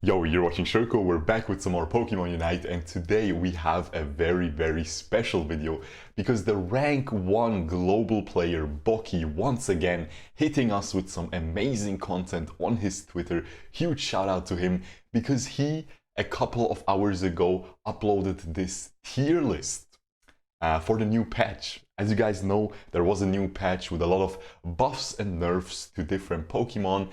Yo, you're watching Shirko, we're back with some more Pokemon Unite, and today we have a very special video because the rank 1 global player Boki once again hitting us with some amazing content on his Twitter. Huge shout out to him because he, a couple of hours ago, uploaded this tier list for the new patch. As you guys know, there was a new patch with a lot of buffs and nerfs to different Pokemon.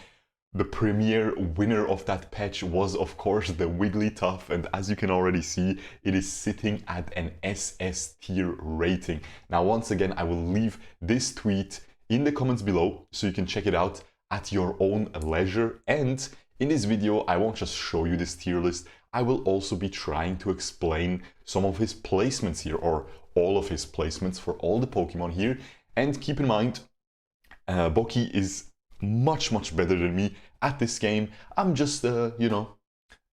The premier winner of that patch was, of course, the Wigglytuff, and as you can already see, it is sitting at an SS tier rating. Now, once again, I will leave this tweet in the comments below, so you can check it out at your own leisure. And in this video, I won't just show you this tier list, I will also be trying to explain some of his placements here, or all of his placements for all the Pokemon here. And keep in mind, Boki is much better than me at this game. I'm just a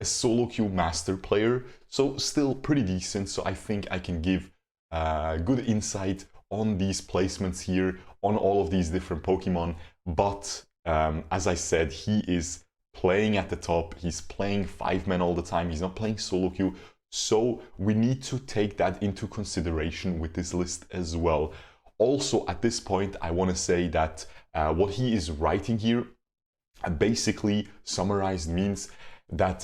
solo queue master player, so still pretty decent. So I think I can give good insight on these placements here, on all of these different Pokemon. But as I said, he is playing at the top. He's playing 5-man all the time. He's not playing solo queue. So we need to take that into consideration with this list as well. Also, at this point, I want to say that what he is writing here basically summarized means that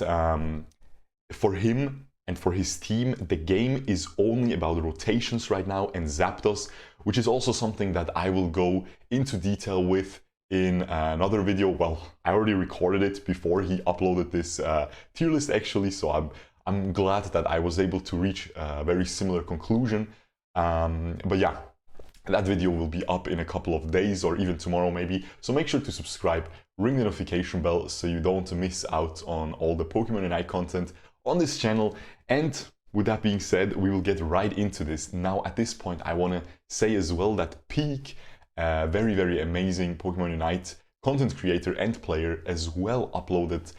for him and for his team, the game is only about rotations right now and Zapdos, which is also something that I will go into detail with in another video. Well, I already recorded it before he uploaded this tier list actually, so I'm glad that I was able to reach a very similar conclusion. But yeah, that video will be up in a couple of days or even tomorrow maybe, so make sure to subscribe, ring the notification bell so you don't miss out on all the Pokemon Unite content on this channel. And with that being said, we will get right into this. Now at this point I want to say as well that Peak, very amazing Pokemon Unite content creator and player, as well uploaded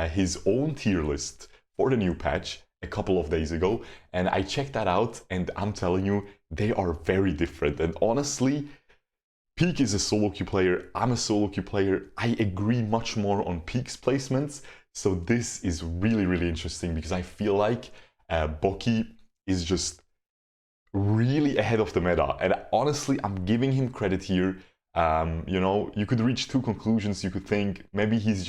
his own tier list for the new patch a couple of days ago, and I checked that out, and I'm telling you, they are very different. And honestly, Peak is a solo queue player, I'm a solo queue player. I agree much more on Peak's placements, so this is really interesting because I feel like Boki is just really ahead of the meta, and honestly, I'm giving him credit here. You could reach two conclusions. You could think maybe he's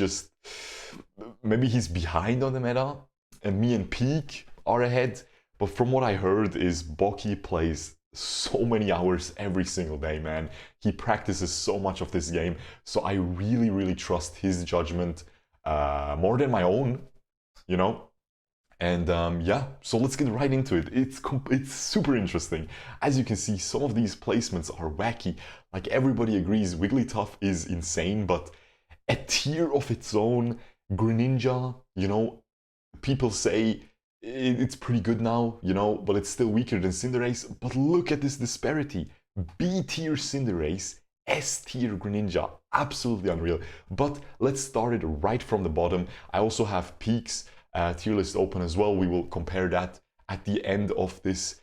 behind on the meta, and me and Peak are ahead. But from what I heard is Boki plays so many hours every single day, man. He practices so much of this game, so I really trust his judgment more than my own, you know? And yeah, so let's get right into it. It's super interesting. As you can see, some of these placements are wacky. Like, everybody agrees Wigglytuff is insane, but a tier of its own, Greninja, people say it's pretty good now, but it's still weaker than Cinderace. But look at this disparity. B tier Cinderace, S tier Greninja. Absolutely unreal. But let's start it right from the bottom. I also have Peak's tier list open as well. We will compare that at the end of this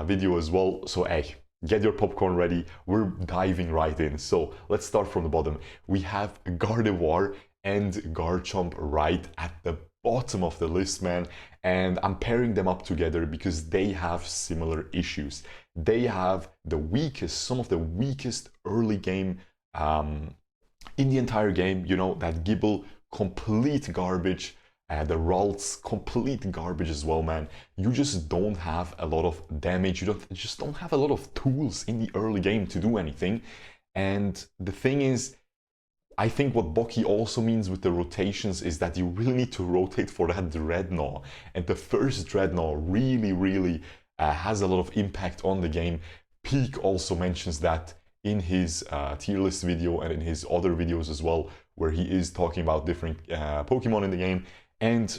video as well. So hey, get your popcorn ready. We're diving right in. So let's start from the bottom. We have Gardevoir and Garchomp right at the bottom of the list, man, and I'm pairing them up together because they have similar issues. They have some of the weakest early game in the entire game. That Gibble, complete garbage. The Ralts, complete garbage as well, man. You just don't have a lot of damage. You just don't have a lot of tools in the early game to do anything. And the thing is, I think what Boki also means with the rotations is that you really need to rotate for that Dreadnought. And the first Dreadnought really has a lot of impact on the game. Peak also mentions that in his tier list video and in his other videos as well, where he is talking about different Pokemon in the game. And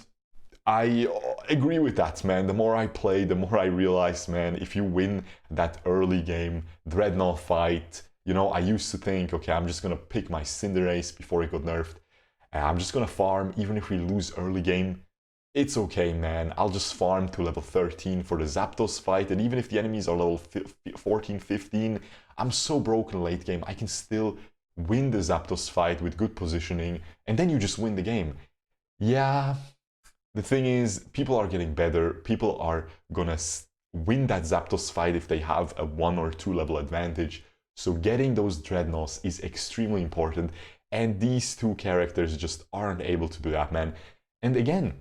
I agree with that, man. The more I play, the more I realize, man, if you win that early game Dreadnought fight, I used to think, okay, I'm just gonna pick my Cinderace before it got nerfed. I'm just gonna farm, even if we lose early game. It's okay, man. I'll just farm to level 13 for the Zapdos fight, and even if the enemies are level 14, 15, I'm so broken late game, I can still win the Zapdos fight with good positioning, and then you just win the game. Yeah, the thing is, people are getting better. People are gonna win that Zapdos fight if they have a 1 or 2 level advantage. So getting those Dreadnoughts is extremely important. And these two characters just aren't able to do that, man. And again,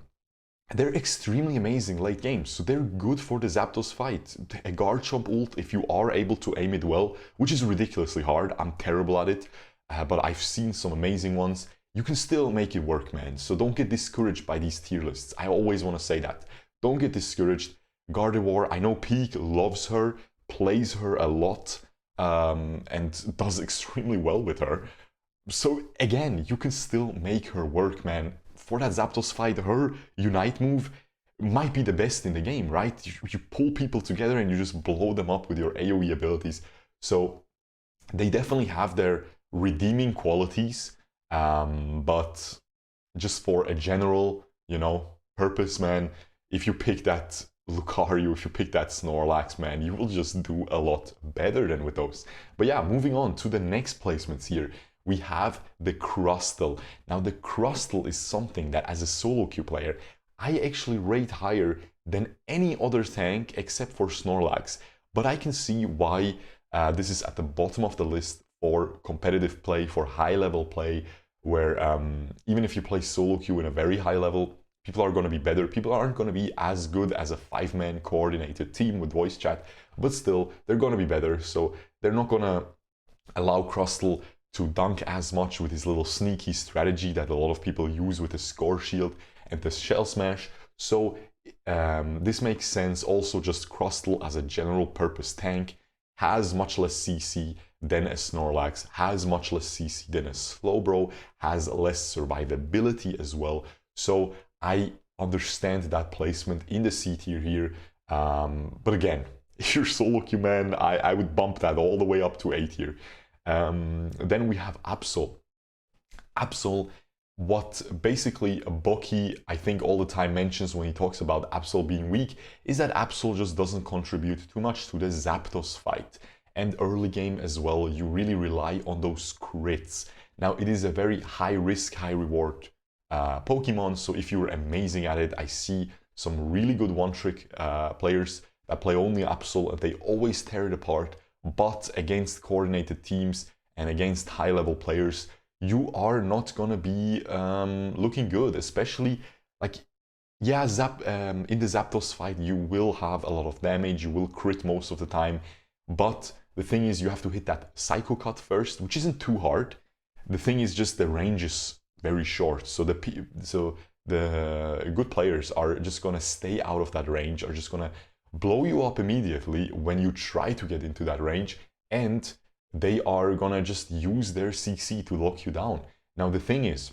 they're extremely amazing late games, so they're good for the Zapdos fight. A Garchomp ult, if you are able to aim it well, which is ridiculously hard, I'm terrible at it, but I've seen some amazing ones, you can still make it work, man. So don't get discouraged by these tier lists. I always want to say that. Don't get discouraged. Gardevoir, I know Peak loves her, plays her a lot, and does extremely well with her. So again, you can still make her work, man. For that Zapdos fight, her Unite move might be the best in the game, right? You pull people together and you just blow them up with your AoE abilities. So they definitely have their redeeming qualities, but just for a general, purpose, man, if you pick that Lucario, if you pick that Snorlax, man, you will just do a lot better than with those. But yeah, moving on to the next placements here. We have the Crustle. Now the Crustle is something that as a solo queue player, I actually rate higher than any other tank except for Snorlax. But I can see why this is at the bottom of the list for competitive play, for high level play, where even if you play solo queue in a very high level, people are going to be better. People aren't going to be as good as a 5-man coordinated team with voice chat, but still, they're going to be better. So they're not going to allow Crustle to dunk as much with his little sneaky strategy that a lot of people use with the Score Shield and the Shell Smash. So this makes sense. Also, just Crustle as a general purpose tank has much less CC than a Snorlax, has much less CC than a Slowbro, has less survivability as well. So I understand that placement in the C tier here. But again, if you're solo queue, man, I would bump that all the way up to A tier. Then we have Absol. Absol, what basically Bucky, I think all the time mentions when he talks about Absol being weak, is that Absol just doesn't contribute too much to the Zapdos fight. And early game as well, you really rely on those crits. Now, it is a very high risk, high reward Pokemon, so if you're amazing at it, I see some really good one-trick players that play only Absol and they always tear it apart. But against coordinated teams and against high-level players, you are not gonna be looking good. Especially, like, yeah, in the Zapdos fight, you will have a lot of damage, you will crit most of the time, but the thing is, you have to hit that Psycho Cut first, which isn't too hard. The thing is just the range is very short, so the good players are just gonna stay out of that range, are just gonna blow you up immediately when you try to get into that range, and they are gonna just use their CC to lock you down. Now the thing is,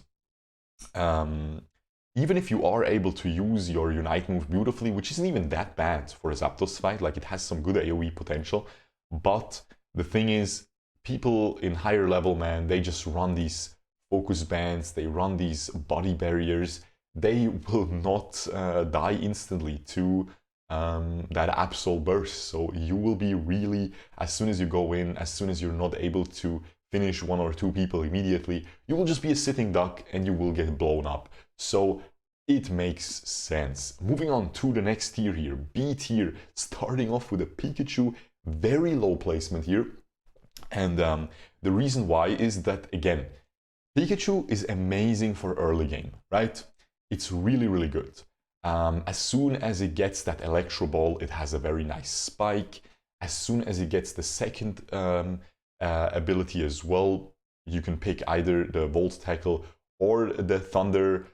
even if you are able to use your Unite move beautifully, which isn't even that bad for a Zapdos fight, like it has some good AoE potential, but the thing is, people in higher level, man, they just run these focus bands, they run these body barriers, they will not die instantly to that Absol burst. So you will be really, as soon as you go in, as soon as you're not able to finish 1 or 2 people immediately, you will just be a sitting duck and you will get blown up. So it makes sense. Moving on to the next tier here, B tier, starting off with a Pikachu, very low placement here. And the reason why is that, again, Pikachu is amazing for early game, right? It's really, really good. As soon as it gets that Electro Ball, it has a very nice spike. As soon as it gets the second ability as well, you can pick either the Volt Tackle or the Thunderbolt.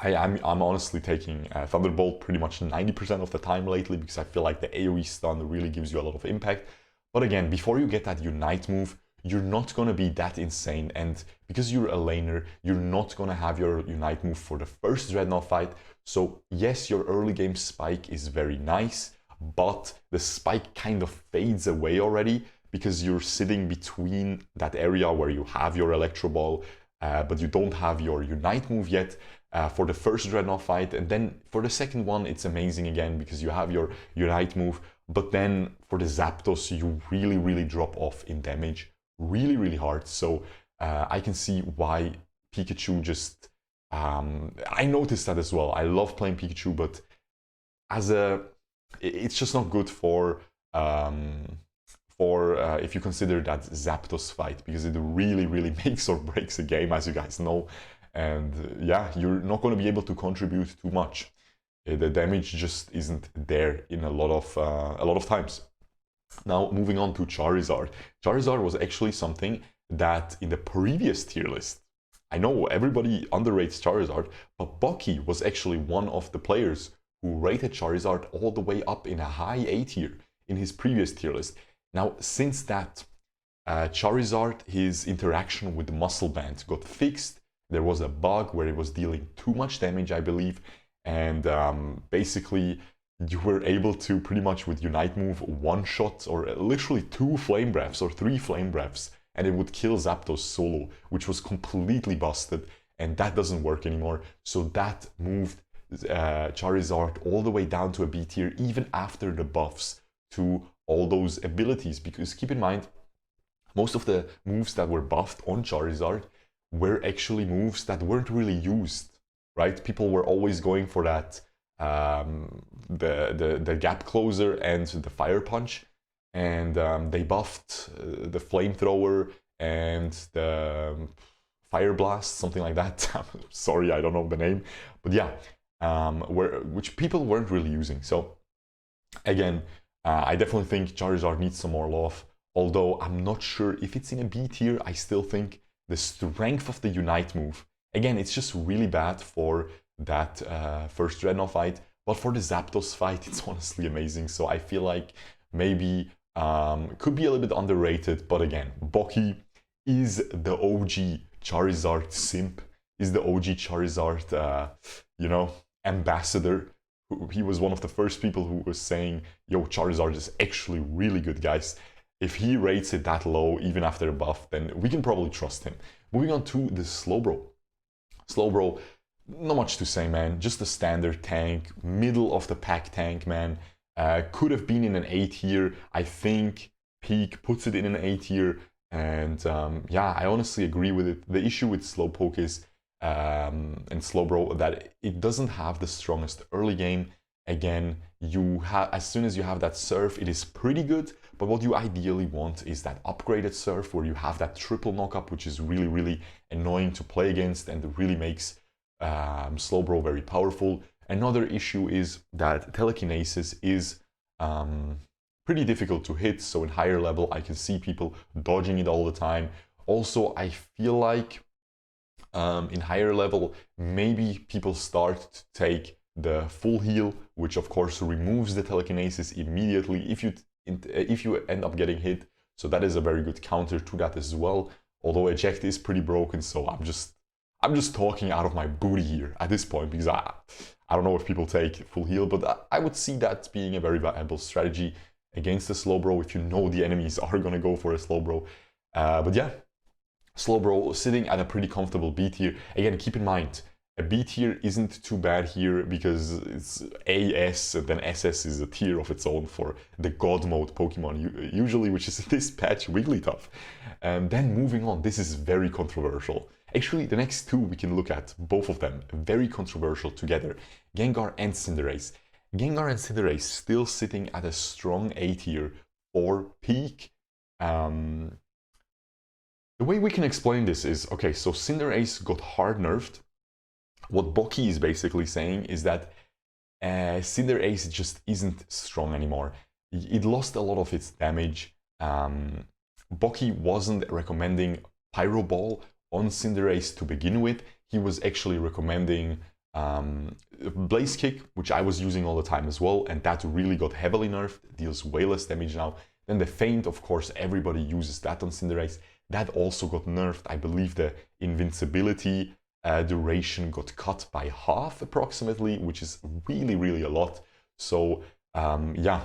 I'm honestly taking Thunderbolt pretty much 90% of the time lately because I feel like the AoE stun really gives you a lot of impact. But again, before you get that Unite move, you're not going to be that insane, and because you're a laner, you're not going to have your Unite move for the first Dreadnought fight. So yes, your early game spike is very nice, but the spike kind of fades away already because you're sitting between that area where you have your Electro Ball, but you don't have your Unite move yet for the first Dreadnought fight. And then for the second one, it's amazing again because you have your Unite move, but then for the Zapdos, you really, really drop off in damage really, really hard. So I can see why Pikachu just... I noticed that as well. I love playing Pikachu, but it's just not good for if you consider that Zapdos fight, because it really, really makes or breaks a game, as you guys know. And yeah, you're not going to be able to contribute too much. The damage just isn't there in a lot of times. Now, moving on to Charizard. Charizard was actually something that in the previous tier list, I know everybody underrates Charizard, but Bucky was actually one of the players who rated Charizard all the way up in a high A tier in his previous tier list. Now, since that, Charizard, his interaction with the Muscle Band got fixed. There was a bug where it was dealing too much damage, I believe, and basically you were able to pretty much with Unite move one-shot or literally 2 Flame Breaths or 3 Flame Breaths, and it would kill Zapdos solo, which was completely busted, and that doesn't work anymore. So that moved Charizard all the way down to a B tier, even after the buffs to all those abilities, because keep in mind, most of the moves that were buffed on Charizard were actually moves that weren't really used, right? People were always going for that the gap closer and the fire punch, and they buffed the flamethrower and the fire blast, something like that. Sorry, I don't know the name, but yeah, which people weren't really using. So again, I definitely think Charizard needs some more love, although I'm not sure if it's in a B tier. I still think the strength of the Unite move, again, it's just really bad for that first Dreadnought fight, but for the Zapdos fight, it's honestly amazing. So I feel like maybe could be a little bit underrated, but again, Bucky is the OG Charizard simp, is the OG Charizard, ambassador. He was one of the first people who was saying, yo, Charizard is actually really good, guys. If he rates it that low, even after a buff, then we can probably trust him. Moving on to the Slowbro. Slowbro, not much to say, man. Just a standard tank, middle of the pack tank, man. Could have been in an A tier. I think Peak puts it in an A tier. And yeah, I honestly agree with it. The issue with Slowpoke is, and Slowbro, that it doesn't have the strongest early game. Again, as soon as you have that surf, it is pretty good. But what you ideally want is that upgraded surf where you have that triple knockup, which is really, really annoying to play against and really makes Slowbro very powerful. Another issue is that telekinesis is pretty difficult to hit. So in higher level, I can see people dodging it all the time. Also, I feel like in higher level, maybe people start to take the full heal, which of course removes the telekinesis immediately if you end up getting hit. So that is a very good counter to that as well. Although eject is pretty broken, so I'm just talking out of my booty here at this point, because I don't know if people take full heal, but I would see that being a very viable strategy against a Slowbro if you know the enemies are gonna go for a Slowbro. But yeah, Slowbro sitting at a pretty comfortable B tier. Again, keep in mind, a B tier isn't too bad here because it's AS, and then SS is a tier of its own for the God mode Pokemon, usually, which is this patch, Wigglytuff. And then moving on, this is very controversial. Actually, the next two we can look at, both of them, very controversial together. Gengar and Cinderace. Gengar and Cinderace still sitting at a strong A tier for Peak. The way we can explain this is, okay, so Cinderace got hard nerfed. What Bucky is basically saying is that Cinderace just isn't strong anymore. It lost a lot of its damage. Bucky wasn't recommending Pyro Ball on Cinderace to begin with. He was actually recommending Blaze Kick, which I was using all the time as well, and that really got heavily nerfed, deals way less damage now. Then the Feint, of course, everybody uses that on Cinderace. That also got nerfed. I believe the invincibility duration got cut by half approximately, which is really, really a lot. So yeah,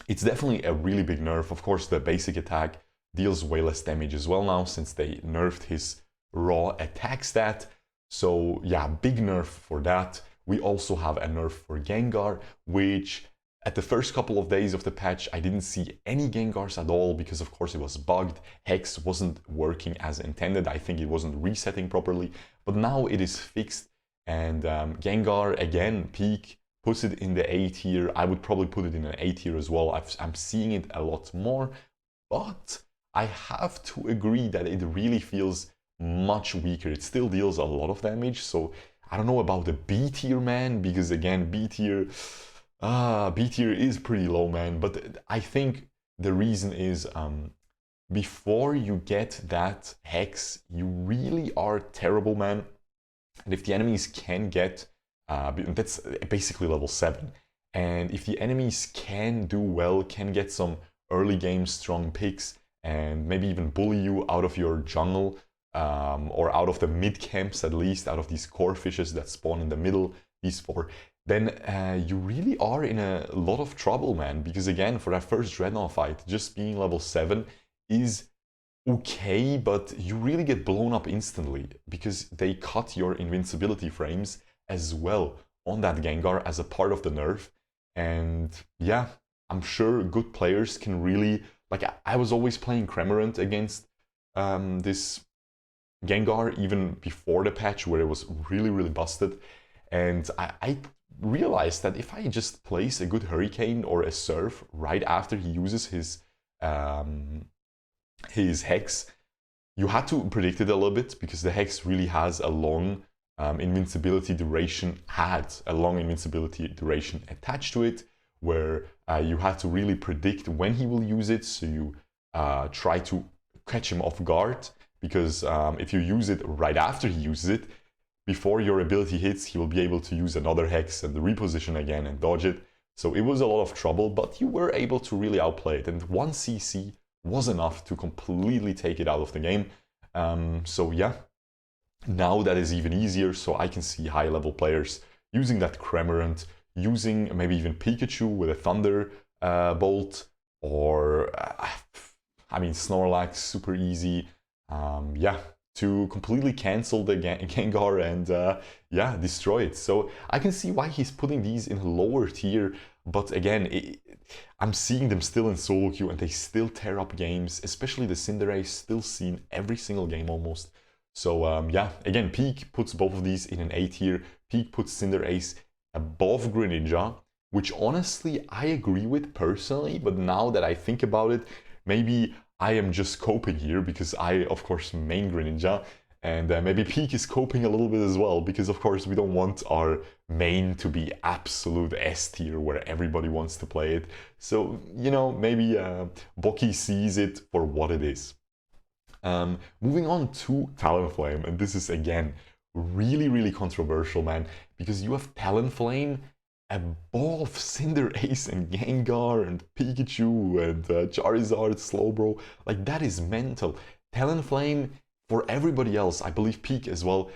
it's definitely a really big nerf. Of course, the basic attack deals way less damage as well now, since they nerfed his raw attack stat. So yeah, big nerf for that. We also have a nerf for Gengar, which At the first couple of days of the patch, I didn't see any Gengars at all because of course it was bugged. Hex wasn't working as intended. I think it wasn't resetting properly, but now it is fixed. And Gengar, again, peak, puts it in the A tier. I would probably put it in an A tier as well. I'm seeing it a lot more, but I have to agree that it really feels much weaker. It still deals a lot of damage, so I don't know about the B tier, man, because again, B tier is pretty low, man. But I think the reason is before you get that Hex, you really are terrible, man. And if the enemies can get, that's basically level 7. And if the enemies can do well, can get some early game strong picks, and maybe even bully you out of your jungle, or out of the mid camps, at least out of these core fishes that spawn in the middle, these 4, then you really are in a lot of trouble, man. Because again, for that first Dreadnought fight, just being level 7 is okay, but you really get blown up instantly because they cut your invincibility frames as well on that Gengar as a part of the nerf. And yeah, I'm sure good players can really, like, I was always playing Cramorant against this Gengar even before the patch where it was really busted, and I realized that if I just place a good Hurricane or a Surf right after he uses his Hex, you had to predict it a little bit because the Hex really has a long invincibility duration, attached to it, where you had to really predict when he will use it, so you try to catch him off guard, because if you use it right after he uses it, before your ability hits, he will be able to use another Hex and reposition again and dodge it. So it was a lot of trouble, but you were able to really outplay it, and 1 CC was enough to completely take it out of the game. So yeah, now that is even easier, so I can see high level players using that Cramorant, using maybe even Pikachu with a Thunder Bolt, or I mean Snorlax, super easy. Yeah, to completely cancel the Gengar and yeah, destroy it. So I can see why he's putting these in a lower tier, but again, I'm seeing them still in solo queue and they still tear up games, especially the Cinderace, still seen every single game almost. So yeah, again, Peak puts both of these in an A tier. Peak puts Cinderace above Greninja, which honestly I agree with personally, but now that I think about it, maybe I am just coping here because I, of course, main Greninja, and maybe Peak is coping a little bit as well because, of course, we don't want our main to be absolute S tier where everybody wants to play it. So, you know, maybe Boki sees it for what it is. Moving on to Talonflame, and this is, again, really controversial, man, because you have Talonflame above Cinderace and Gengar and Pikachu and Charizard, Slowbro. Like, that is mental. Talonflame, for everybody else, I believe Peak as well,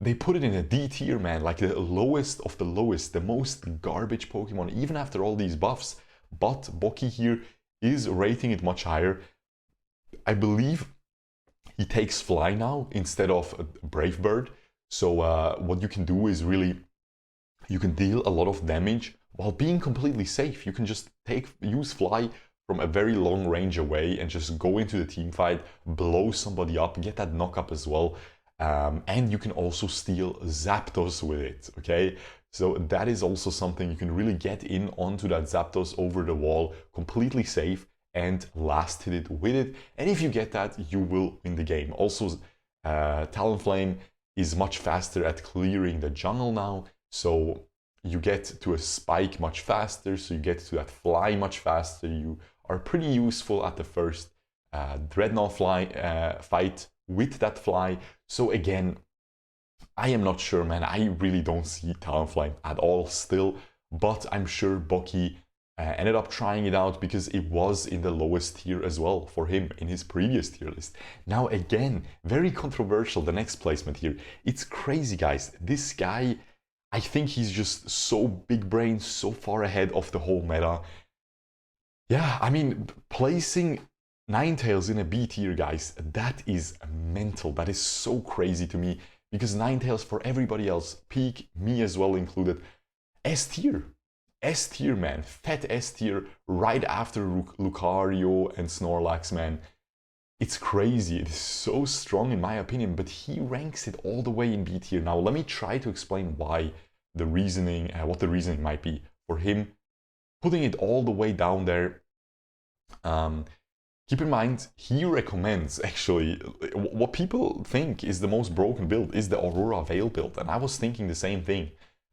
they put it in a D tier, man, like the lowest of the lowest, the most garbage Pokemon, even after all these buffs. But Boki here is rating it much higher. I believe he takes Fly now instead of Brave Bird. So what you can do is really, you can deal a lot of damage while being completely safe. You can just use Fly from a very long range away and just go into the team fight, blow somebody up, get that knock up as well. And you can also steal Zapdos with it, okay? So that is also something you can really get in onto that Zapdos over the wall, completely safe, and last hit it with it. And if you get that, you will win the game. Also, Talonflame is much faster at clearing the jungle now, so you get to a spike much faster, so you get to that fly much faster. You are pretty useful at the first Dreadnought fight with that fly. So again, I am not sure, man. I really don't see Talonflame at all still, but I'm sure Boki ended up trying it out because it was in the lowest tier as well for him in his previous tier list. Now again, very controversial, the next placement here. It's crazy, guys. This guy, I think he's just so big brain, so far ahead of the whole meta. Yeah, I mean, placing Ninetales in a B tier, guys, that is mental. That is so crazy to me because Ninetales, for everybody else, Peak, me as well included, S tier. S tier, man, fat S tier, right after Lucario and Snorlax, man. It's crazy, it is so strong in my opinion, but he ranks it all the way in B tier. Now let me try to explain why the reasoning, what the reasoning might be for him putting it all the way down there. Keep in mind, he recommends, actually, what people think is the most broken build is the Aurora Veil build, and I was thinking the same thing.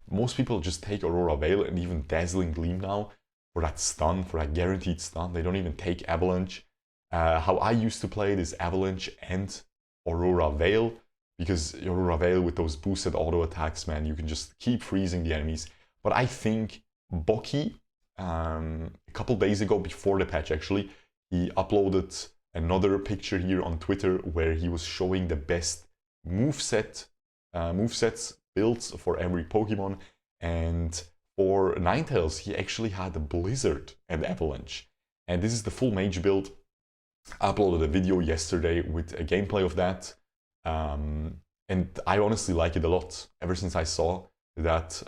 Most people just take Aurora Veil and even Dazzling Gleam now for that stun, for that guaranteed stun. They don't even take Avalanche. How I used to play it is Avalanche and Aurora Veil, because Aurora Veil with those boosted auto attacks, man, you can just keep freezing the enemies. But I think Boki, a couple days ago, before the patch actually, he uploaded another picture here on Twitter where he was showing the best movesets builds for every Pokemon, and for Ninetales he actually had a Blizzard and Avalanche, and this is the full mage build. I uploaded a video yesterday with a gameplay of that, and I honestly like it a lot. Ever since I saw that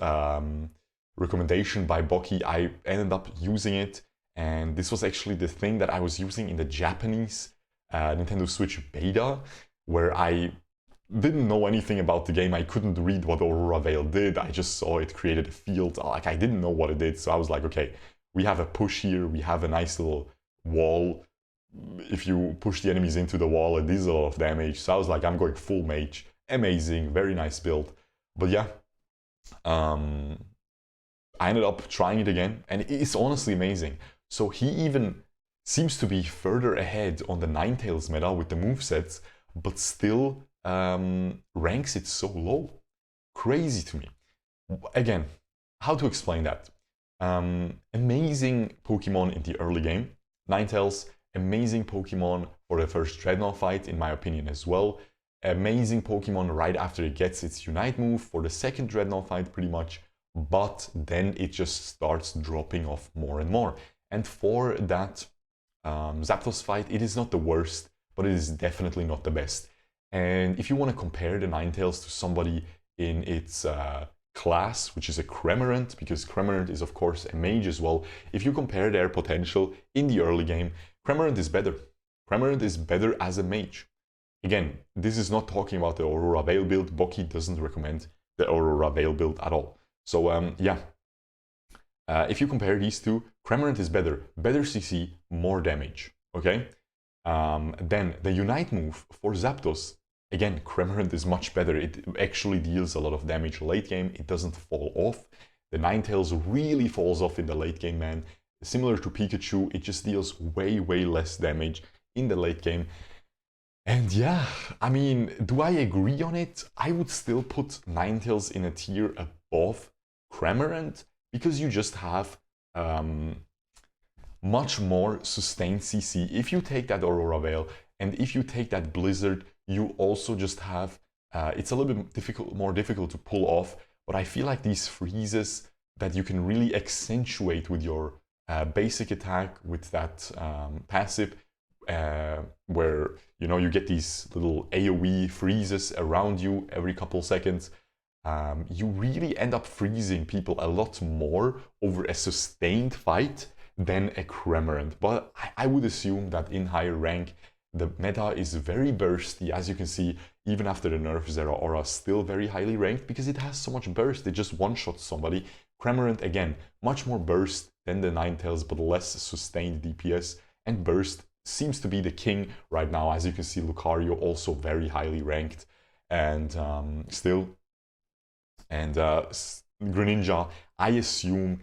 recommendation by Boki, I ended up using it, and this was actually the thing that I was using in the Japanese Nintendo Switch beta, where I didn't know anything about the game. I couldn't read what Aurora Veil did. I just saw it created a field. Like, I didn't know what it did, so I was like, okay, we have a push here, we have a nice little wall. If you push the enemies into the wall, it deals a lot of damage. So I was like, I'm going full mage. Amazing, very nice build. But yeah, I ended up trying it again, and it's honestly amazing. So he even seems to be further ahead on the Ninetales meta with the movesets, but still ranks it so low. Crazy to me. Again, how to explain that? Amazing Pokemon in the early game. Ninetales, amazing Pokemon for the first Dreadnought fight, in my opinion as well. Amazing Pokemon right after it gets its Unite move for the second Dreadnought fight, pretty much. But then it just starts dropping off more and more. And for that Zapdos fight, it is not the worst, but it is definitely not the best. And if you want to compare the Ninetales to somebody in its class, which is a Cramorant, because Cramorant is of course a mage as well, if you compare their potential in the early game, Cramorant is better. Cramorant is better as a mage. Again, this is not talking about the Aurora Veil build. Boki doesn't recommend the Aurora Veil build at all. So yeah, if you compare these two, Cramorant is better. Better CC, more damage, okay? Then the Unite move for Zapdos, again, Cramorant is much better. It actually deals a lot of damage late game. It doesn't fall off. The Ninetales really falls off in the late game, man. Similar to Pikachu, it just deals way, way less damage in the late game. And yeah, I mean, do I agree on it? I would still put Ninetales in a tier above Cramorant, because you just have much more sustained CC. If you take that Aurora Veil, and if you take that Blizzard, you also just have, it's a little bit more difficult to pull off, but I feel like these freezes that you can really accentuate with your basic attack, with that passive, where, you know, you get these little AoE freezes around you every couple seconds, you really end up freezing people a lot more over a sustained fight than a Cramorant. But I would assume that in higher rank, the meta is very bursty. As you can see, even after the nerf, Zeraora is still very highly ranked because it has so much burst. It just one-shots somebody. Cramorant, again, much more burst than the Ninetales, but less sustained DPS. And burst seems to be the king right now. As you can see, Lucario also very highly ranked. And still... And Greninja, I assume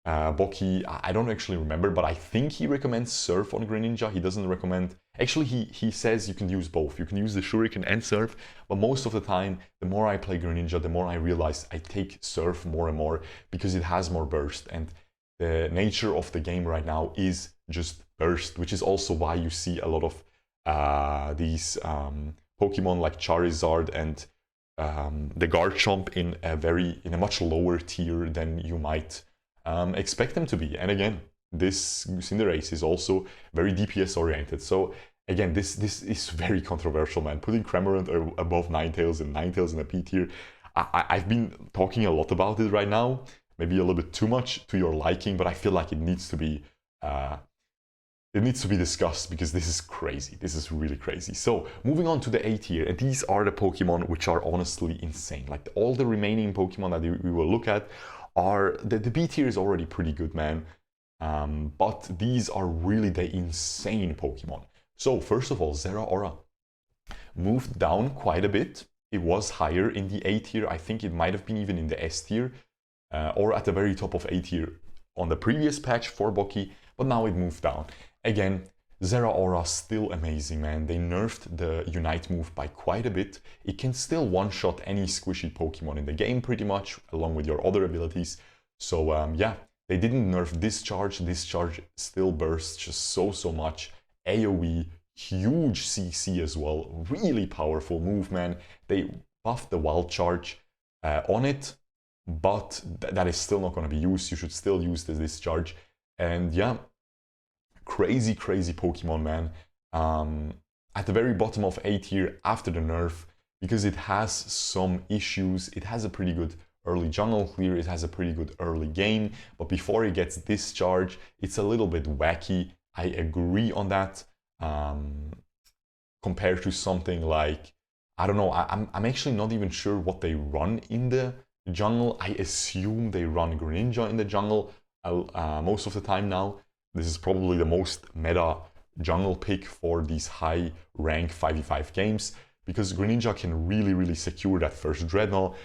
Boki, I don't actually remember, but I think he recommends Surf on Greninja. He doesn't recommend... Actually, he says you can use both. You can use the Shuriken and Surf, but most of the time, the more I play Greninja, the more I realize I take Surf more and more because it has more burst. And the nature of the game right now is just burst, which is also why you see a lot of these Pokemon like Charizard and the Garchomp in a much lower tier than you might expect them to be. And again, this Cinderace is also very DPS oriented. So again, this is very controversial, man. Putting Cramorant above Ninetales and Ninetales in a P tier. I've been talking a lot about it right now, maybe a little bit too much to your liking, but I feel like it needs to be discussed because this is crazy. This is really crazy. So moving on to the A tier, and these are the Pokemon which are honestly insane. Like all the remaining Pokemon that we will look at are, the B tier is already pretty good, man. But these are really the insane Pokemon. So first of all, Zeraora moved down quite a bit. It was higher in the A tier. I think it might have been even in the S tier, or at the very top of A tier on the previous patch for Boki, but now it moved down. Again, Zeraora still amazing, man. They nerfed the Unite move by quite a bit. It can still one-shot any squishy Pokemon in the game pretty much, along with your other abilities. So yeah, they didn't nerf Discharge. Discharge still bursts just so much. AoE, huge CC as well. Really powerful move, man. They buffed the Wild Charge on it, but that is still not going to be used. You should still use the Discharge. And yeah, crazy Pokemon, man. At the very bottom of A tier after the nerf, because it has some issues. It has a pretty good early jungle clear, it has a pretty good early game, but before it gets Discharge, it's a little bit wacky. I agree on that. Compared to something like, I don't know, I'm actually not even sure what they run in the jungle. I assume they run Greninja in the jungle most of the time now. This is probably the most meta jungle pick for these high rank 5v5 games, because Greninja can really secure that first Dreadnought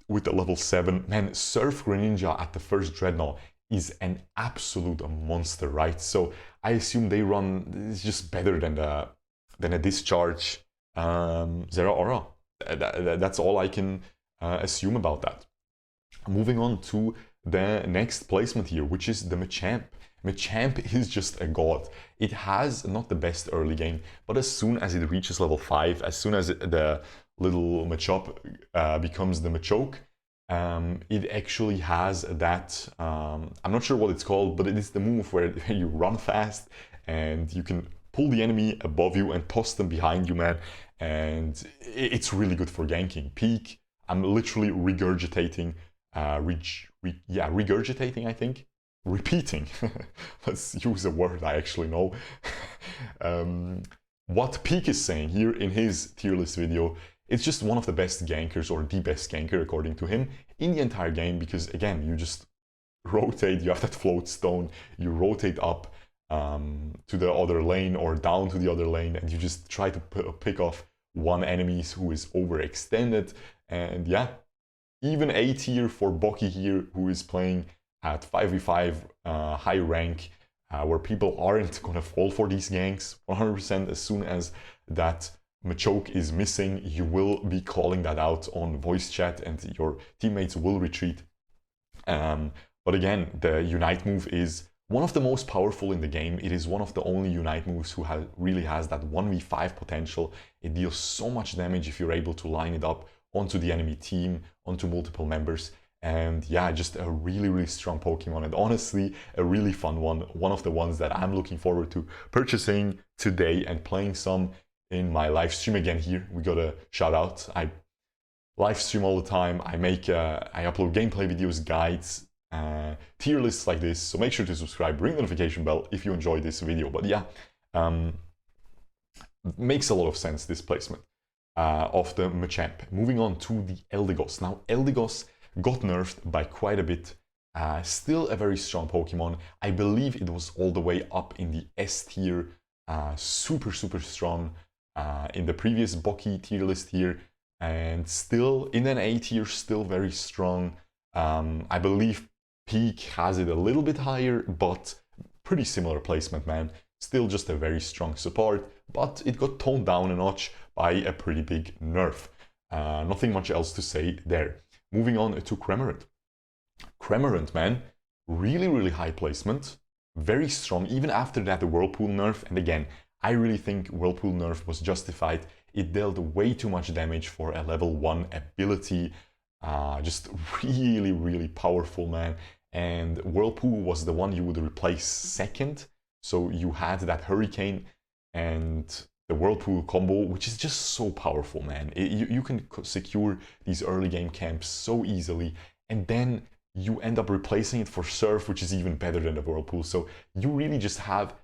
with the level 7. Man, Surf Greninja at the first Dreadnought is an absolute monster, right? So I assume they run, it's just better than a Discharge Zeraora. That's all I can assume about that. Moving on to the next placement here, which is the Machamp. Machamp is just a god. It has not the best early game, but as soon as it reaches level 5, as soon as the little Machop becomes the Machoke, it actually has that, I'm not sure what it's called, but it is the move where you run fast and you can pull the enemy above you and toss them behind you, man. And it's really good for ganking. Peak, I'm literally regurgitating, regurgitating, I think. Repeating. Let's use a word I actually know. What Peak is saying here in his tier list video, it's just one of the best gankers, or the best ganker according to him, in the entire game, because again, you just rotate, you have that float stone, you rotate up to the other lane or down to the other lane, and you just try to pick off one enemy who is overextended. And yeah, even A tier for Boki here, who is playing at 5v5 high rank, where people aren't gonna fall for these ganks 100%. As soon as that Machoke is missing, you will be calling that out on voice chat and your teammates will retreat. But again, the Unite move is one of the most powerful in the game. It is one of the only Unite moves who really has that 1v5 potential. It deals so much damage if you're able to line it up onto the enemy team, onto multiple members. And yeah, just a really strong Pokemon, and honestly a really fun one of the ones that I'm looking forward to purchasing today and playing some in my live stream again. Here we got a shout out. I live stream all the time. I upload gameplay videos, guides, tier lists like this, so make sure to subscribe, ring the notification bell if you enjoyed this video. But yeah, makes a lot of sense, this placement of the Machamp. Moving on to the Eldegoss. Now Eldegoss got nerfed by quite a bit. Still a very strong Pokemon. I believe it was all the way up in the S tier, super strong in the previous Boki tier list here, and still in an A tier, still very strong. I believe Peak has it a little bit higher, but pretty similar placement, man. Still just a very strong support, but it got toned down a notch by a pretty big nerf. Nothing much else to say there. Moving on to Cramorant. Cramorant, man, really high placement, very strong, even after that the Whirlpool nerf. And again, I really think Whirlpool nerf was justified. It dealt way too much damage for a level 1 ability. Just really powerful, man. And Whirlpool was the one you would replace second. So you had that Hurricane and the Whirlpool combo, which is just so powerful, man. You can secure these early game camps so easily. And then you end up replacing it for Surf, which is even better than the Whirlpool. So you really just have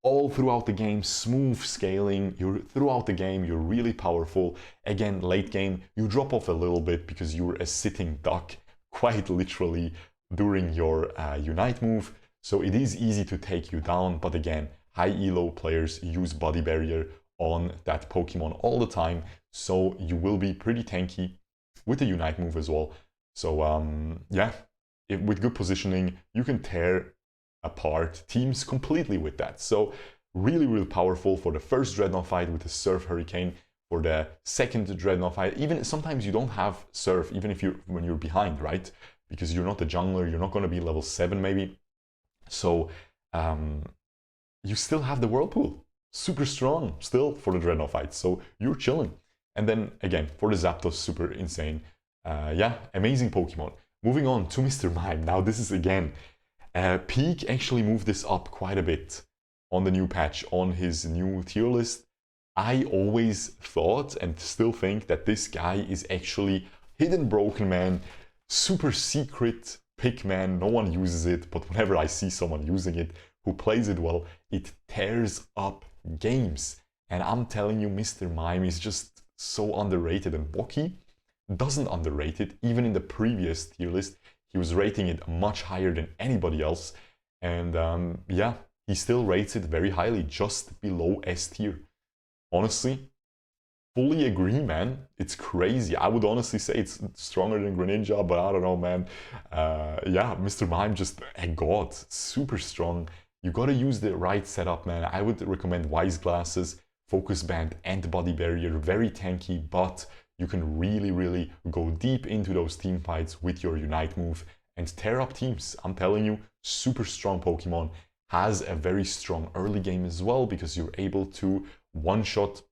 all throughout the game smooth scaling. Throughout the game you're really powerful. Again, late game you drop off a little bit because you're a sitting duck, quite literally, during your Unite move. So it is easy to take you down, but again, high elo players use Body Barrier on that Pokemon all the time, so you will be pretty tanky with the Unite move as well. So yeah, with good positioning, you can tear apart teams completely with that. So really, really powerful for the first Dreadnought fight with the Surf Hurricane, for the second Dreadnought fight. Even sometimes you don't have Surf, even if when you're behind, right? Because you're not a jungler, you're not going to be level 7 maybe. So you still have the Whirlpool. Super strong still for the Dreadnought fight. So you're chilling. And then again, for the Zapdos, super insane. Yeah, amazing Pokemon. Moving on to Mr. Mime. Now this is again, Peak actually moved this up quite a bit on the new patch, on his new tier list. I always thought and still think that this guy is actually hidden broken man, super secret pick man. No one uses it, but whenever I see someone using it who plays it well, it tears up games. And I'm telling you, Mr. Mime is just so underrated, and Boki doesn't underrate it. Even in the previous tier list, he was rating it much higher than anybody else. And yeah, he still rates it very highly, just below S tier. Honestly, fully agree, man. It's crazy. I would honestly say it's stronger than Greninja, but I don't know, man. Yeah, Mr. Mime, just a god. Super strong. You gotta use the right setup, man. I would recommend Wise Glasses, Focus Band, and Body Barrier. Very tanky, but you can really, really go deep into those team fights with your Unite move and tear up teams. I'm telling you, super strong Pokemon. Has a very strong early game as well, because you're able to one-shot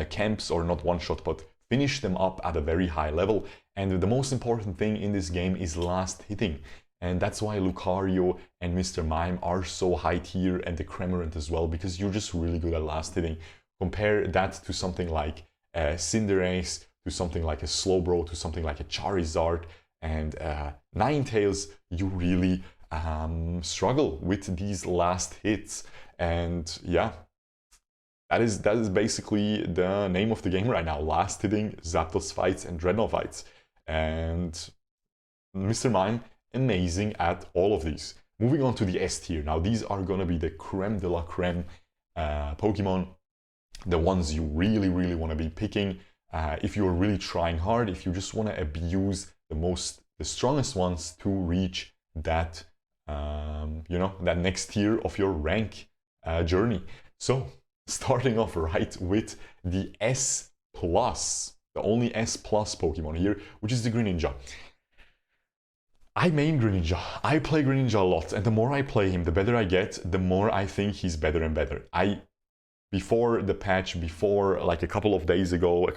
camps, or not one-shot, but finish them up at a very high level. And the most important thing in this game is last hitting. And that's why Lucario and Mr. Mime are so high tier, and the Cramorant as well, because you're just really good at last hitting. Compare that to something like Cinderace, to something like a Slowbro, to something like a Charizard, and Ninetales. You really struggle with these last hits. And yeah, that is basically the name of the game right now. Last hitting Zapdos fights and Dreadnought fights. And Mr. Mime, amazing at all of these. Moving on to the S tier. Now these are gonna be the creme de la creme Pokemon. The ones you really, really want to be picking. If you're really trying hard, if you just want to abuse the strongest ones to reach that, you know, that next tier of your rank journey. So starting off right with the S+, the only S+ Pokemon here, which is the Greninja. I main Greninja. I play Greninja a lot, and the more I play him, the better I get, the more I think he's better and better. Before the patch, before like a couple of days ago,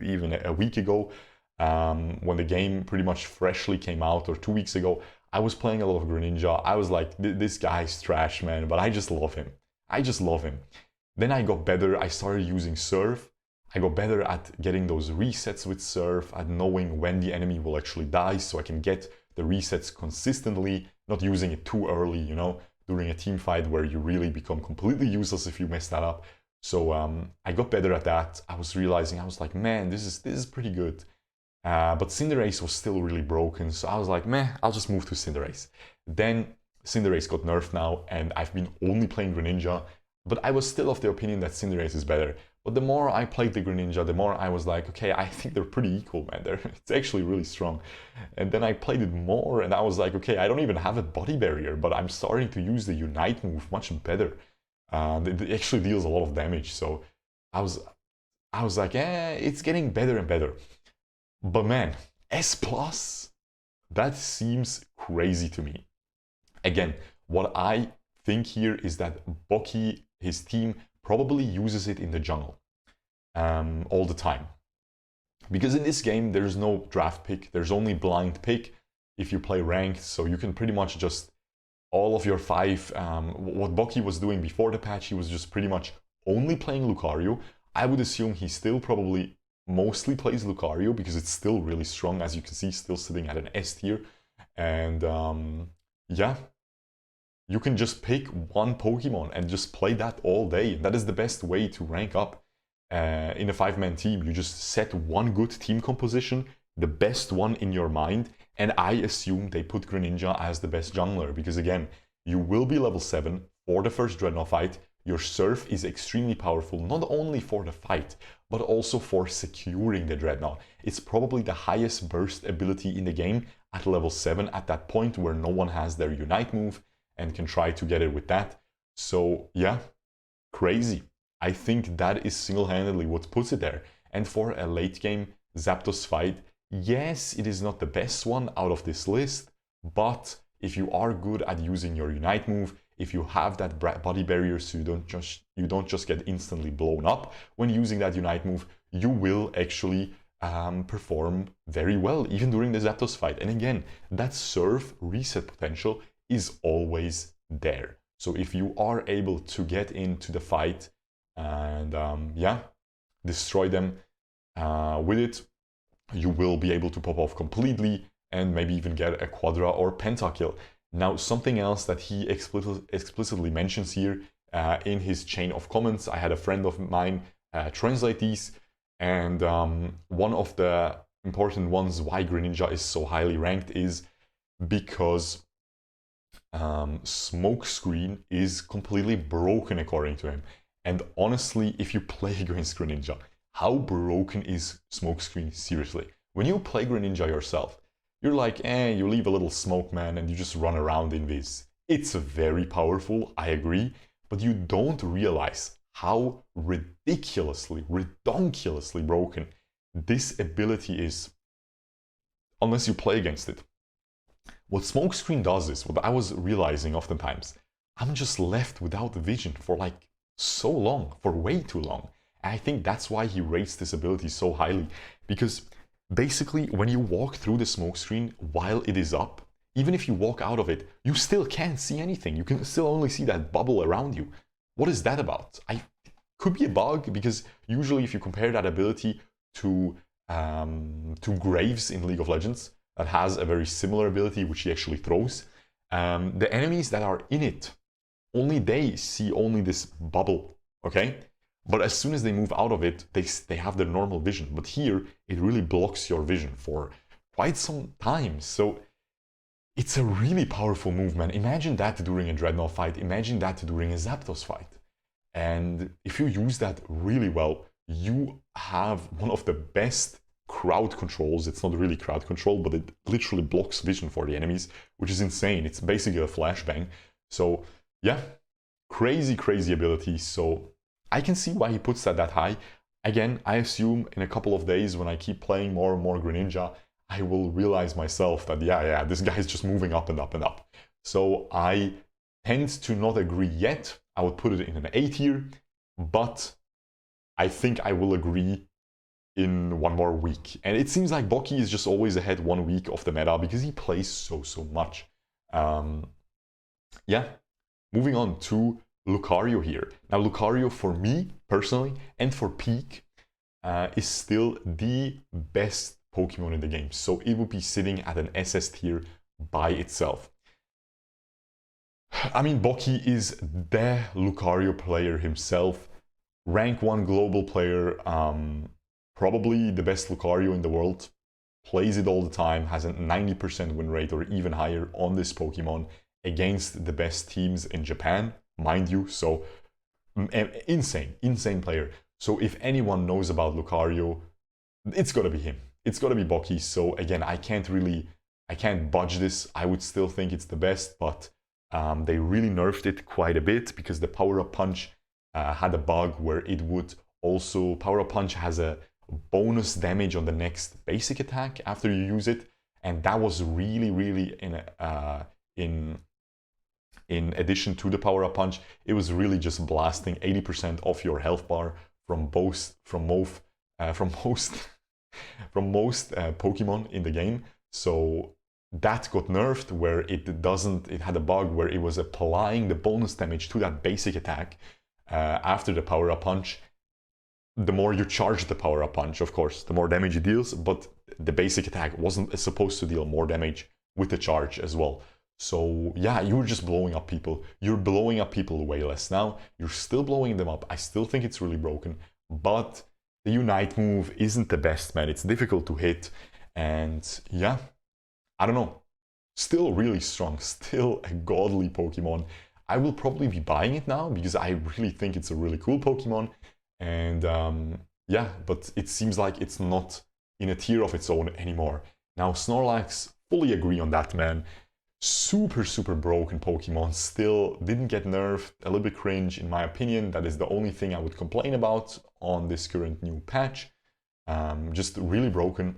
even a week ago, when the game pretty much freshly came out, or 2 weeks ago, I was playing a lot of Greninja. I was like, this guy's trash, man, but I just love him. I just love him. Then I got better. I started using Surf. I got better at getting those resets with Surf, at knowing when the enemy will actually die, so I can get the resets consistently, not using it too early, you know, during a team fight where you really become completely useless if you mess that up. So I got better at that. I was realizing, I was like, man, this is pretty good. But Cinderace was still really broken, so I was like, meh, I'll just move to Cinderace. Then Cinderace got nerfed now, and I've been only playing Greninja, but I was still of the opinion that Cinderace is better. But the more I played the Greninja, the more I was like, okay, I think they're pretty equal, man. It's actually really strong. And then I played it more, and I was like, okay, I don't even have a Body Barrier, but I'm starting to use the Unite move much better. It actually deals a lot of damage, so I was like, it's getting better and better. But man, S+, that seems crazy to me. Again, what I think here is that Boki, his team, probably uses it in the jungle all the time. Because in this game, there's no draft pick, there's only blind pick if you play ranked, so you can pretty much just, all of your 5, what Boki was doing before the patch, he was just pretty much only playing Lucario. I would assume he still probably mostly plays Lucario, because it's still really strong, as you can see, still sitting at an S tier. And yeah, you can just pick one Pokemon and just play that all day. That is the best way to rank up in a 5-man team. You just set one good team composition, the best one in your mind, and I assume they put Greninja as the best jungler, because again, you will be level 7 for the first Dreadnought fight. Your Surf is extremely powerful, not only for the fight, but also for securing the Dreadnought. It's probably the highest burst ability in the game at level 7, at that point where no one has their Unite move and can try to get it with that. So yeah, crazy. I think that is single-handedly what puts it there. And for a late game Zapdos fight, yes, it is not the best one out of this list, but if you are good at using your Unite move, if you have that body barrier so you don't just get instantly blown up when using that Unite move, you will actually perform very well even during the Zapdos fight. And again, that Surf reset potential is always there. So if you are able to get into the fight and yeah, destroy them with it, you will be able to pop off completely and maybe even get a Quadra or Pentakill. Now, something else that he explicitly mentions here in his chain of comments, I had a friend of mine translate these, and one of the important ones why Greninja is so highly ranked is because Smokescreen is completely broken according to him. And honestly, if you play against Greninja, how broken is Smokescreen? Seriously. When you play Greninja yourself, you're like, you leave a little smoke, man, and you just run around in this. It's very powerful, I agree, but you don't realize how ridiculously broken this ability is unless you play against it. What Smokescreen does is, what I was realizing oftentimes, I'm just left without vision for like so long, for way too long. And I think that's why he rates this ability so highly, because basically, when you walk through the smoke screen while it is up, even if you walk out of it, you still can't see anything. You can still only see that bubble around you. What is that about? Could be a bug, because usually if you compare that ability to Graves in League of Legends, that has a very similar ability which he actually throws, the enemies that are in it, only they see only this bubble, okay? But as soon as they move out of it, they have their normal vision. But here, it really blocks your vision for quite some time. So it's a really powerful move, man. Imagine that during a Dreadnought fight. Imagine that during a Zapdos fight. And if you use that really well, you have one of the best crowd controls. It's not really crowd control, but it literally blocks vision for the enemies, which is insane. It's basically a flashbang. So yeah, crazy ability. So I can see why he puts that high. Again, I assume in a couple of days when I keep playing more and more Greninja, I will realize myself that yeah, this guy is just moving up and up and up. So I tend to not agree yet. I would put it in an A tier, but I think I will agree in one more week. And it seems like Boki is just always ahead 1 week of the meta because he plays so much. Yeah, moving on to Lucario here. Now, Lucario, for me personally and for Peak, is still the best Pokemon in the game. So it would be sitting at an SS tier by itself. I mean, Boki is the Lucario player himself. Rank 1 global player, probably the best Lucario in the world. Plays it all the time, has a 90% win rate or even higher on this Pokemon against the best teams in Japan, mind you. So insane player. So if anyone knows about Lucario, it's gotta be him. It's gotta be Boki. So again, I can't budge this. I would still think it's the best, but they really nerfed it quite a bit because the Power-Up Punch had a bug where it would also, Power-Up Punch has a bonus damage on the next basic attack after you use it, and that was really in addition to the Power-Up Punch, it was really just blasting 80% of your health bar from most Pokemon in the game. So that got nerfed where it had a bug where it was applying the bonus damage to that basic attack after the Power-Up Punch. The more you charge the Power-Up Punch, of course, the more damage it deals, but the basic attack wasn't supposed to deal more damage with the charge as well. So yeah, you're just blowing up people. You're blowing up people way less now. You're still blowing them up. I still think it's really broken, but the Unite move isn't the best, man. It's difficult to hit, and yeah, I don't know. Still really strong, still a godly Pokemon. I will probably be buying it now because I really think it's a really cool Pokemon, and yeah, but it seems like it's not in a tier of its own anymore. Now Snorlax, fully agree on that, man. Super, super broken Pokemon, still didn't get nerfed, a little bit cringe in my opinion. That is the only thing I would complain about on this current new patch. Just really broken.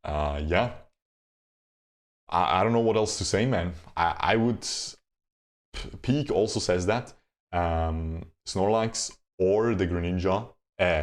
Yeah, I don't know what else to say, man. I would... Peak also says that Snorlax or the Greninja,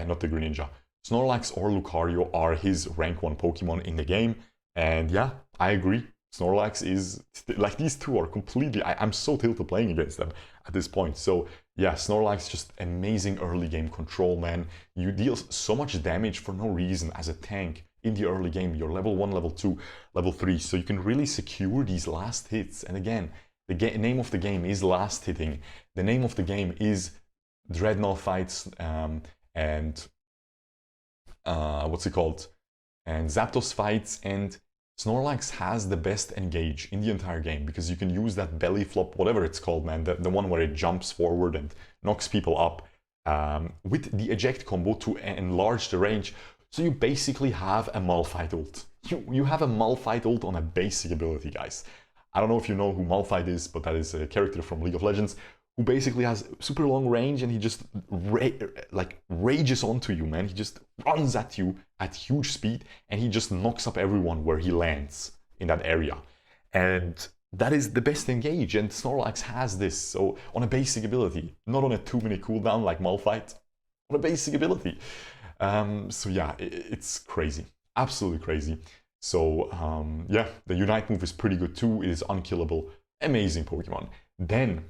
not the Greninja, Snorlax or Lucario are his rank 1 Pokemon in the game. And yeah, I agree. Snorlax is, like, these two are completely, I'm so tilted playing against them at this point. So yeah, Snorlax, just amazing early game control, man. You deal so much damage for no reason as a tank in the early game. You're level 1, level 2, level 3, so you can really secure these last hits. And again, the name of the game is last hitting. The name of the game is Dreadnought fights and what's it called? And Zapdos fights, and Snorlax has the best engage in the entire game because you can use that belly flop, whatever it's called, man, the one where it jumps forward and knocks people up with the eject combo to enlarge the range. So you basically have a Malphite ult. You have a Malphite ult on a basic ability, guys. I don't know if you know who Malphite is, but that is a character from League of Legends who basically has super long range, and he just rages onto you, man. He just runs at you at huge speed, and he just knocks up everyone where he lands in that area. And that is the best engage, and Snorlax has this, so on a basic ability, not on a 2-minute cooldown like Malphite, on a basic ability. So yeah, it's crazy, absolutely crazy. So yeah, the Unite move is pretty good too. It is unkillable, amazing Pokemon. Then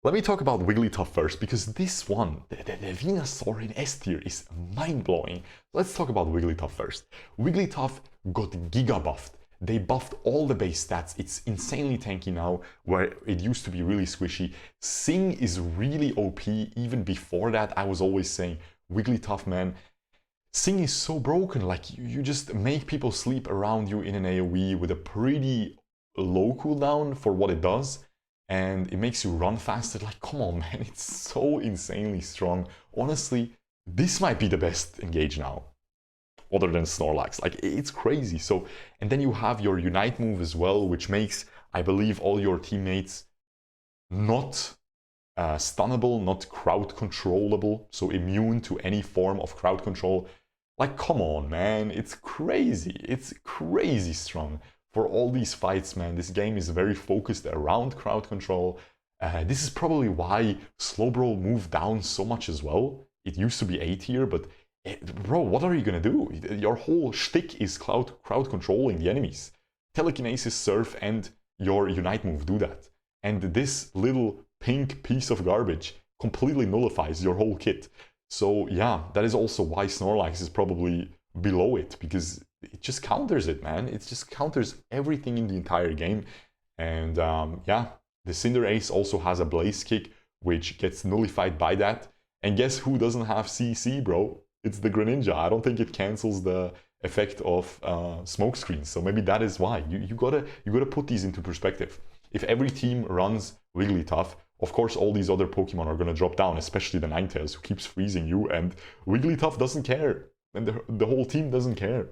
let me talk about Wigglytuff first, because this one, the Venusaur in S tier, is mind-blowing. Let's talk about Wigglytuff first. Wigglytuff got giga buffed. They buffed all the base stats. It's insanely tanky now, where it used to be really squishy. Sing is really OP. Even before that, I was always saying, Wigglytuff, man, Sing is so broken. Like, you just make people sleep around you in an AoE with a pretty low cooldown for what it does. And it makes you run faster. Like, come on, man, it's so insanely strong. Honestly, this might be the best engage now, other than Snorlax. Like, it's crazy. So, and then you have your Unite move as well, which makes, I believe, all your teammates not stunnable, not crowd controllable, so immune to any form of crowd control. Like, come on, man, it's crazy. It's crazy strong. For all these fights, man, this game is very focused around crowd control. This is probably why Slowbro moved down so much as well. It used to be A tier, but bro, what are you gonna do? Your whole shtick is crowd controlling the enemies. Telekinesis, Surf, and your Unite move do that. And this little pink piece of garbage completely nullifies your whole kit. So yeah, that is also why Snorlax is probably below it, because it just counters it, man. It just counters everything in the entire game. And yeah, the Cinderace also has a Blaze Kick, which gets nullified by that. And guess who doesn't have CC, bro? It's the Greninja. I don't think it cancels the effect of smoke screens. So maybe that is why. You gotta put these into perspective. If every team runs Wigglytuff, of course all these other Pokemon are gonna drop down, especially the Ninetales, who keeps freezing you, and Wigglytuff doesn't care. And the whole team doesn't care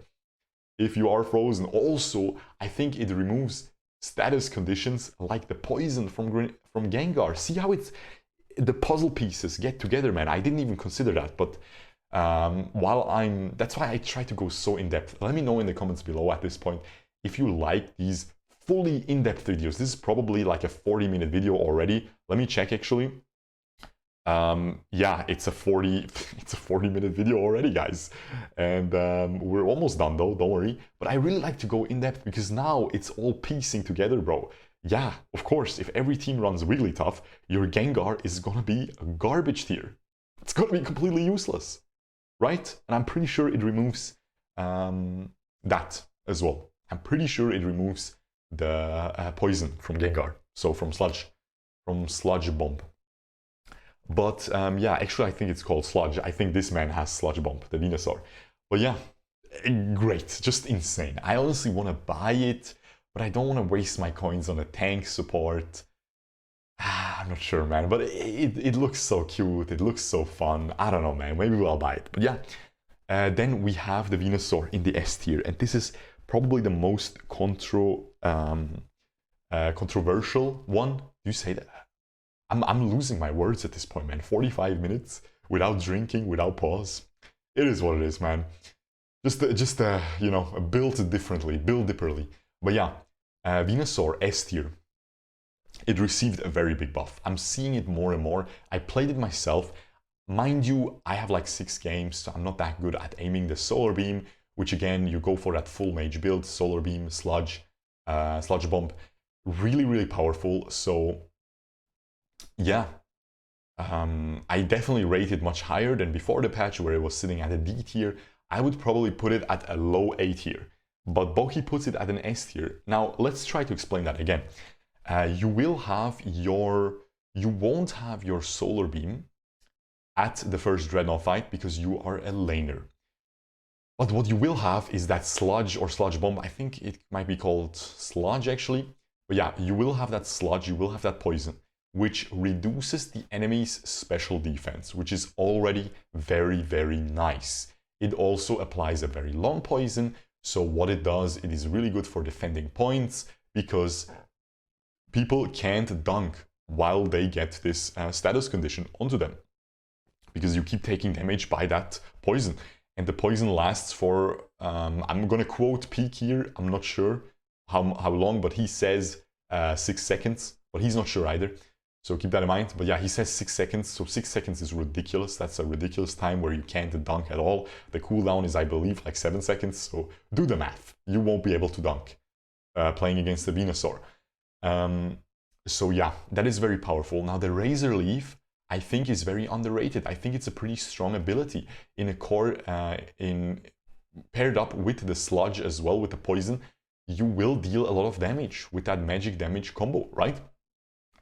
if you are frozen. Also, I think it removes status conditions like the poison from Gengar. See how it's the puzzle pieces get together, man. I didn't even consider that, but that's why I try to go so in depth. Let me know in the comments below at this point if you like these fully in-depth videos. This is probably like a 40-minute video already. Let me check actually. Yeah, it's a 40-minute video already, guys. And we're almost done though, don't worry. But I really like to go in depth because now it's all piecing together, bro. Yeah, of course, if every team runs Wigglytuff, your Gengar is gonna be a garbage tier. It's gonna be completely useless, right? And I'm pretty sure it removes that as well. I'm pretty sure it removes the poison from Gengar, so from Sludge Bomb. But yeah, actually I think it's called Sludge. I think this man has Sludge Bomb, the Venusaur. But yeah, great, just insane. I honestly want to buy it, but I don't want to waste my coins on a tank support. I'm not sure, man, but it looks so cute, it looks so fun. I don't know, man, maybe I'll buy it. But yeah, then we have the Venusaur in the S tier, and this is probably the most controversial one. Do you say that? I'm losing my words at this point, man. 45 minutes without drinking, without pause. It is what it is, man. Just you know, build differently, build differently. But yeah, Venusaur S tier. It received a very big buff. I'm seeing it more and more. I played it myself. Mind you, I have like 6 games, so I'm not that good at aiming the Solar Beam, which again, you go for that full mage build, Solar Beam, Sludge Bomb. Really, really powerful. So yeah, I definitely rate it much higher than before the patch where it was sitting at a D tier. I would probably put it at a low A tier, but Boki puts it at an S tier. Now, let's try to explain that again. You won't have your Solar Beam at the first Dreadnought fight because you are a laner. But what you will have is that Sludge or Sludge Bomb. I think it might be called Sludge actually. But yeah, you will have that Sludge, you will have that poison, which reduces the enemy's special defense, which is already very, very nice. It also applies a very long poison, so what it does, it is really good for defending points, because people can't dunk while they get this status condition onto them, because you keep taking damage by that poison. And the poison lasts for, I'm gonna quote Peak here, I'm not sure how long, but he says 6 seconds, but he's not sure either. So keep that in mind. But yeah, he says 6 seconds, so 6 seconds is ridiculous. That's a ridiculous time where you can't dunk at all. The cooldown is, I believe, like 7 seconds, so do the math. You won't be able to dunk playing against the Venusaur. So yeah, that is very powerful. Now the Razor Leaf, I think, is very underrated. I think it's a pretty strong ability in a core, paired up with the Sludge as well, with the poison. You will deal a lot of damage with that magic damage combo, right?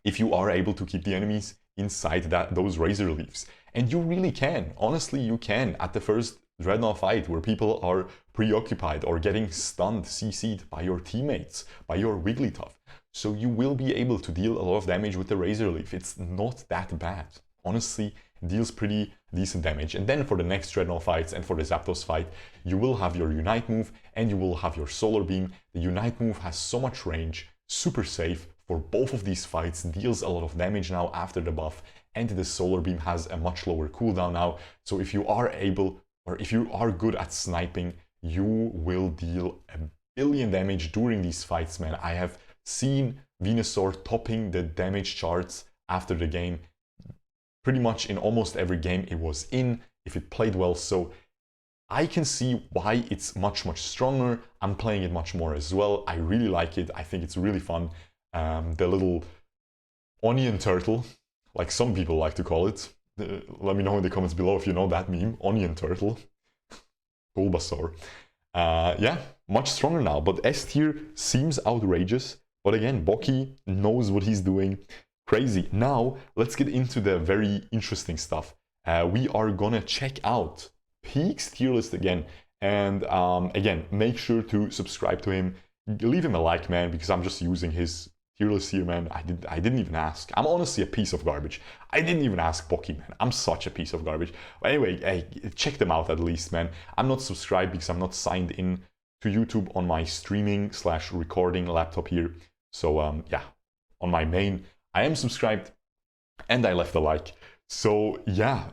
If you are able to keep the enemies inside those Razor Leaves. And you really can. Honestly, you can. At the first Dreadnought fight where people are preoccupied or getting stunned, CC'd by your teammates, by your Wigglytuff. So you will be able to deal a lot of damage with the Razor Leaf. It's not that bad. Honestly, it deals pretty decent damage. And then for the next Dreadnought fights and for the Zapdos fight, you will have your Unite move and you will have your Solar Beam. The Unite move has so much range, super safe for both of these fights, deals a lot of damage now after the buff, and the Solar Beam has a much lower cooldown now. So if you are able, or if you are good at sniping, you will deal a billion damage during these fights, man. I have seen Venusaur topping the damage charts after the game. Pretty much in almost every game it was in, if it played well. So I can see why it's much, much stronger. I'm playing it much more as well. I really like it. I think it's really fun. The little onion turtle, like some people like to call it. Let me know in the comments below if you know that meme, onion turtle. Bulbasaur. Yeah, much stronger now, but S tier seems outrageous. But again, Boki knows what he's doing. Crazy. Now, let's get into the very interesting stuff. We are gonna check out Peak's tier list again. And again, make sure to subscribe to him. Leave him a like, man, because I'm just using his tier list here, man. I didn't even ask. I'm honestly a piece of garbage. I didn't even ask Boki, man. I'm such a piece of garbage. But anyway, hey, check them out at least, man. I'm not subscribed because I'm not signed in to YouTube on my streaming/recording laptop here. So yeah, on my main, I am subscribed and I left a like. So yeah,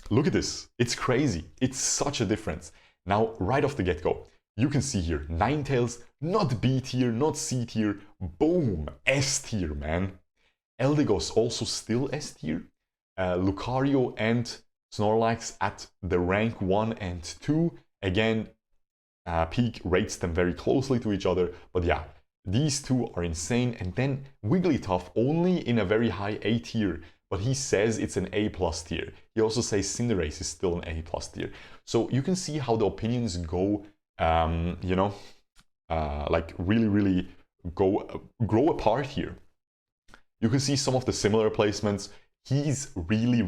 look at this. It's crazy. It's such a difference. Now, right off the get-go, you can see here, Ninetales, not B tier, not C tier, boom, S tier, man. Eldegoss also still S tier. Lucario and Snorlax at the rank 1 and 2. Again, Peak rates them very closely to each other, but yeah, these two are insane. And then Wigglytuff only in a very high A tier, but he says it's an A+ tier. He also says Cinderace is still an A+ tier. So you can see how the opinions go, you know, like really grow apart here. You can see some of the similar placements. He's really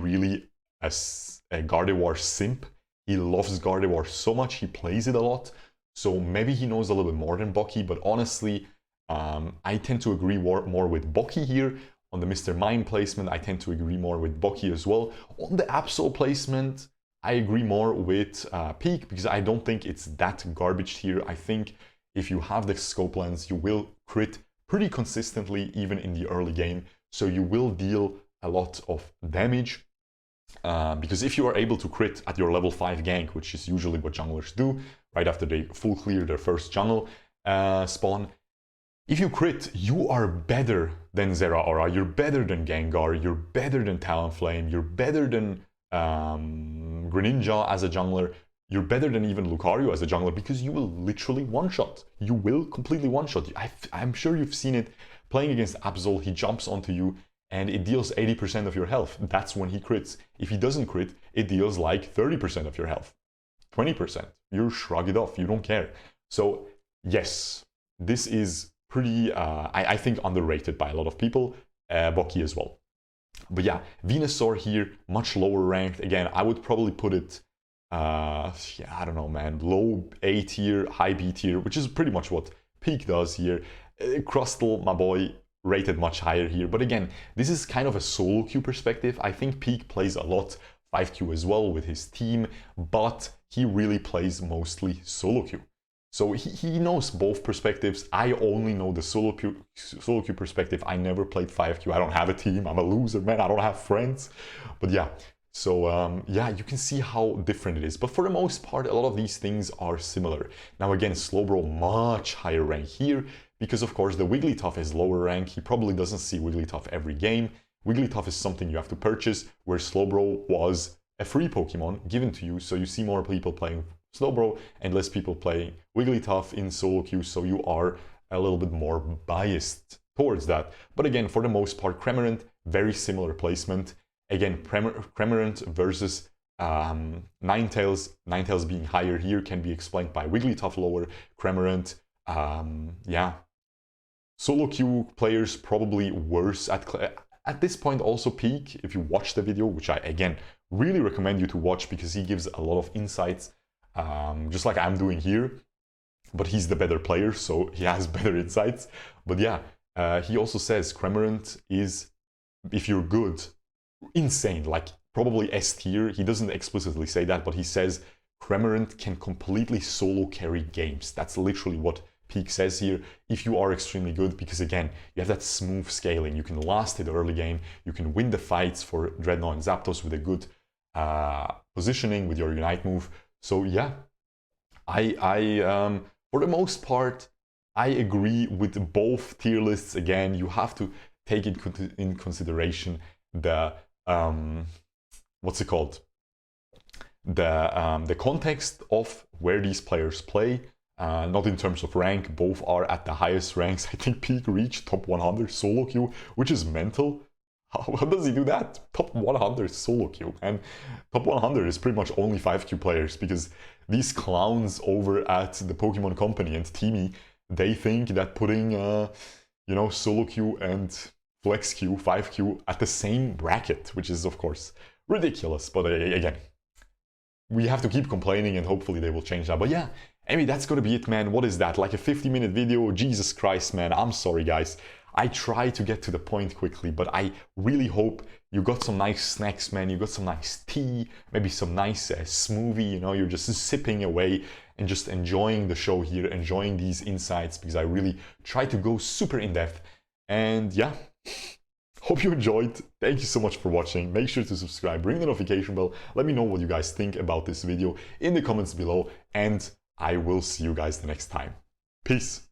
a Gardevoir simp. He loves Gardevoir so much, he plays it a lot. So maybe he knows a little bit more than Bucky, but honestly, I tend to agree more with Bucky here. On the Mr. Mime placement, I tend to agree more with Bucky as well. On the Absol placement, I agree more with Peak, because I don't think it's that garbage here. I think if you have the scope lens, you will crit pretty consistently, even in the early game. So you will deal a lot of damage. Because if you are able to crit at your level 5 gank, which is usually what junglers do, right after they full clear their first jungle spawn, if you crit, you are better than Zeraora, you're better than Gengar, you're better than Talonflame, you're better than Greninja as a jungler, you're better than even Lucario as a jungler, because you will literally one-shot. You will completely one-shot. I'm sure you've seen it playing against Absol. He jumps onto you and it deals 80% of your health. That's when he crits. If he doesn't crit, it deals like 30% of your health. 20%. You shrug it off. You don't care. So yes, this is pretty, I think, underrated by a lot of people. Bucky as well. But yeah, Venusaur here, much lower ranked. Again, I would probably put it, yeah, I don't know, man, low A tier, high B tier, which is pretty much what Peak does here. Crustle, my boy, rated much higher here. But again, this is kind of a solo queue perspective. I think Peak plays a lot 5Q as well with his team, but he really plays mostly solo queue. So he knows both perspectives. I only know the solo queue perspective. I never played 5Q. I don't have a team. I'm a loser, man. I don't have friends. But yeah, so yeah, you can see how different it is. But for the most part, a lot of these things are similar. Now again, Slowbro much higher rank here, because of course the Wigglytuff is lower rank. He probably doesn't see Wigglytuff every game. Wigglytuff is something you have to purchase, where Slowbro was a free Pokemon given to you. So you see more people playing Slowbro and less people playing Wigglytuff in solo queue, so you are a little bit more biased towards that. But again, for the most part, Cramorant, very similar placement. Again, Cramorant versus Ninetales. Ninetales being higher here can be explained by Wigglytuff lower. Cramorant, yeah. Solo queue players probably worse at this point. Also Peak, if you watch the video, which I again really recommend you to watch, because he gives a lot of insights, just like I'm doing here, but he's the better player, so he has better insights. But yeah, he also says Cramorant is, if you're good, insane, like probably S tier. He doesn't explicitly say that, but he says Cramorant can completely solo carry games. That's literally what Peak says here, if you are extremely good, because again, you have that smooth scaling. You can last it early game, you can win the fights for Dreadnought and Zapdos with a good positioning with your Unite move. So yeah, I for the most part, I agree with both tier lists. Again, you have to take it in consideration the what's it called? The context of where these players play, not in terms of rank. Both are at the highest ranks. I think Peak reached top 100 solo queue, which is mental. How does he do that? Top 100 solo queue, and top 100 is pretty much only 5Q players, because these clowns over at the Pokemon Company and Teamy, they think that putting you know, solo queue and flex queue, 5Q at the same bracket, which is of course ridiculous. But again, we have to keep complaining and hopefully they will change that. But yeah, anyway, that's gonna be it, man. What is that, like a 50-minute video? Jesus Christ, man, I'm sorry guys. I try to get to the point quickly, but I really hope you got some nice snacks, man. You got some nice tea, maybe some nice smoothie, you know, you're just sipping away and just enjoying the show here, enjoying these insights, because I really try to go super in depth. And yeah, hope you enjoyed. Thank you so much for watching. Make sure to subscribe, ring the notification bell. Let me know what you guys think about this video in the comments below, and I will see you guys the next time. Peace.